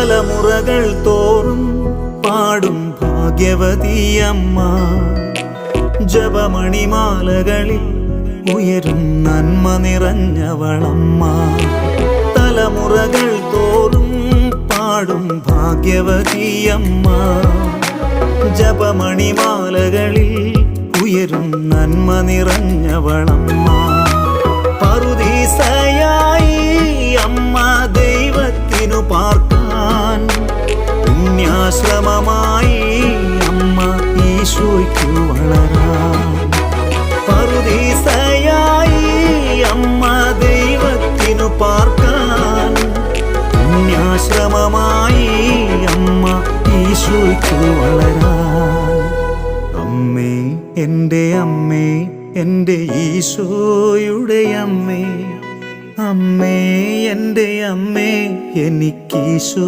തലമുറകൾ തോറും പാടും ഭാഗ്യവതിയമ്മ. ജപമണിമാലകളിൽ ഉയരും നന്മ നിറഞ്ഞവളമ്മ. തലമുറകൾ തോറും പാടും ഭാഗ്യവതിയമ്മ. ജപമണിമാലകളിൽ ഉയരും നന്മ നിറഞ്ഞവളമ്മ. പറുദീസയായി അമ്മ ദൈവത്തിനു പാർക്കാൻ, പുണ്യാശ്രമമായി അമ്മ ഈശോയ്ക്കു വളരാൻ. പറുദീസയായി അമ്മ ദൈവത്തിനു പാർക്കാൻ, പുണ്യാശ്രമമായി അമ്മ ഈശോയ്ക്കു വളരാൻ. അമ്മേ, എൻ്റെ അമ്മേ, എൻ്റെ ഈശോയുടെ അമ്മേ, അമ്മേ എൻ്റെ അമ്മേ, എനിക്കീശോ